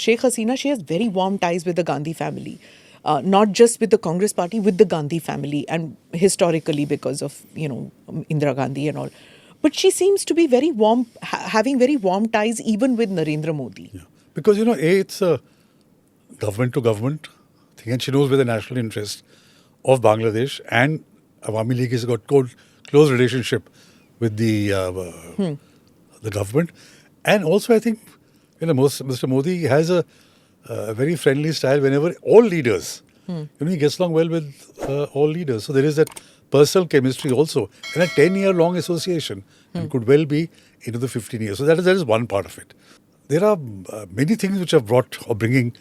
Sheikh Hasina, she has very warm ties with the Gandhi family. Not just with the Congress party, with the Gandhi family, and historically because of, Indira Gandhi and all. But she seems to be very warm, having very warm ties even with Narendra Modi. Yeah. Because, it's a government to government thing, and she knows where the national interest of Bangladesh and Awami League has got close relationship with the government. And also, I think, Mr. Modi has a very friendly style whenever all leaders, he gets along well with all leaders. So there is that personal chemistry also, and a 10-year-long association, and could well be into the 15 years. So that is one part of it. There are many things which have brought or bringing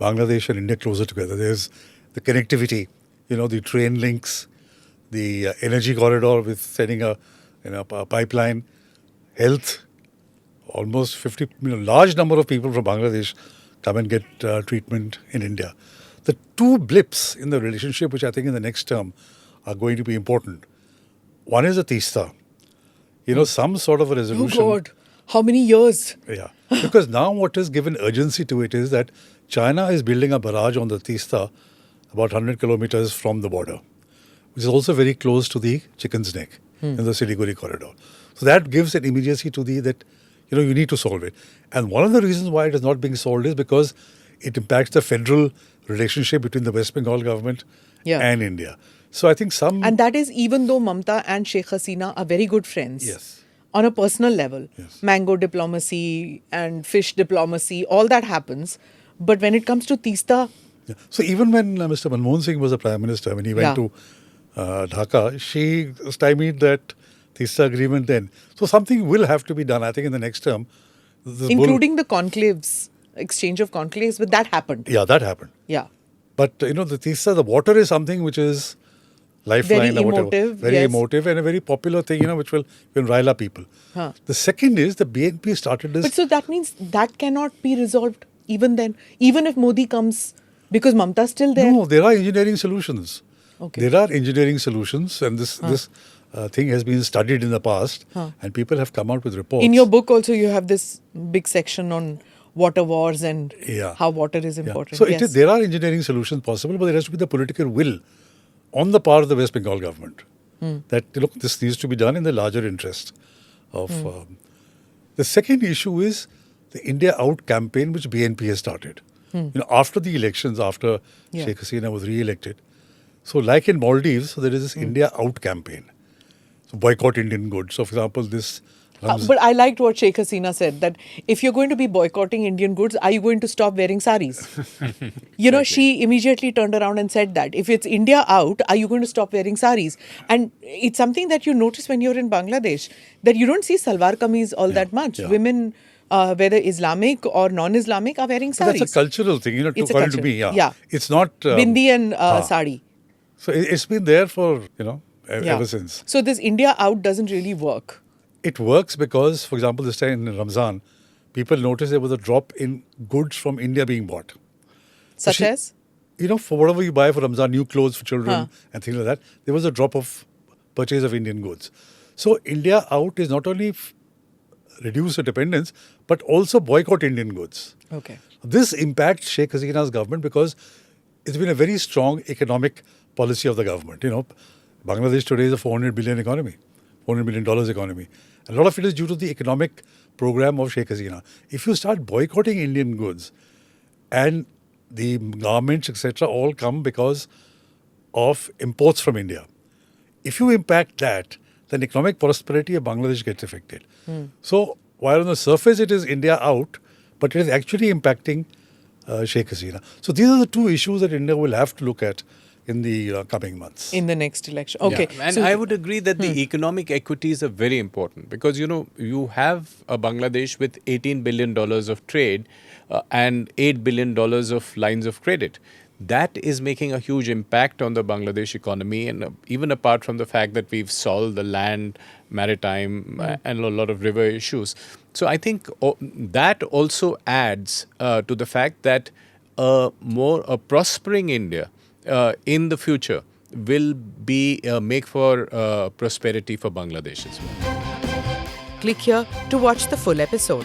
Bangladesh and India closer together. There's the connectivity, the train links, the energy corridor with sending a pipeline, health. Almost 50, large number of people from Bangladesh come and get treatment in India. The two blips in the relationship, which I think in the next term are going to be important. One is the Teesta. Some sort of a resolution. Oh God, how many years? Yeah, because now what has given urgency to it is that China is building a barrage on the Teesta about 100 kilometers from the border, which is also very close to the Chicken's Neck in the Siliguri corridor. So that gives an immediacy to that, you need to solve it. And one of the reasons why it is not being solved is because it impacts the federal relationship between the West Bengal government and India. So I think And that is even though Mamta and Sheikh Hasina are very good friends. Yes. On a personal level. Yes. Mango diplomacy and fish diplomacy, all that happens. But when it comes to Teesta... Yeah. So even when Mr. Manmohan Singh was the Prime Minister, when he went to Dhaka, she stymied that Teesta agreement then. So something will have to be done, I think, in the next term. Including the conclaves, exchange of conclaves, but that happened. Yeah, that happened. Yeah. But, the Teesta, the water is something which is lifeline very or whatever. Emotive, very yes. emotive and a very popular thing, which will rile up people. Huh. The second is the BNP started this. But so that means that cannot be resolved even then, even if Modi comes, because Mamta is still there. No, there are engineering solutions. Okay. There are engineering solutions, and this thing has been studied in the past, and people have come out with reports. In your book also you have this big section on water wars and how water is important. So there are engineering solutions possible, but there has to be the political will on the part of the West Bengal government that, look, this needs to be done in the larger interest of... the second issue is the India Out campaign, which BNP has started. After the elections, after Sheikh Hasina was re-elected. So like in Maldives, there is this India Out campaign. So boycott Indian goods. So for example, this... but I liked what Sheikh Hasina said, that if you're going to be boycotting Indian goods, are you going to stop wearing saris? She immediately turned around and said that. If it's India out, are you going to stop wearing saris? And it's something that you notice when you're in Bangladesh, that you don't see salwar kameez all that much. Yeah. Women, whether Islamic or non-Islamic, are wearing saris. That's a cultural thing, It's according to me. Yeah. It's not... Bindi and sari. So it's been there for, ever since. So this India out doesn't really work. It works because, for example, this time in Ramzan, people noticed there was a drop in goods from India being bought. Such as? For whatever you buy for Ramzan, new clothes for children and things like that, there was a drop of purchase of Indian goods. So India Out is not only reduce the dependence, but also boycott Indian goods. Okay. This impacts Sheikh Hasina's government because it's been a very strong economic policy of the government. Bangladesh today is a $400 billion economy, $400 billion economy. A lot of it is due to the economic program of Sheikh Hasina. If you start boycotting Indian goods and the garments, etc., all come because of imports from India. If you impact that, then economic prosperity of Bangladesh gets affected. So, while on the surface it is India out, but it is actually impacting Sheikh Hasina. So, these are the two issues that India will have to look at in the coming months. In the next election. Okay. Yeah. And I would agree that the economic equities are very important because, you have a Bangladesh with $18 billion of trade and $8 billion of lines of credit. That is making a huge impact on the Bangladesh economy, and even apart from the fact that we've solved the land, maritime, and a lot of river issues. So I think that also adds to the fact that a prospering India in the future will be make for prosperity for Bangladesh as well. Click here to watch the full episode.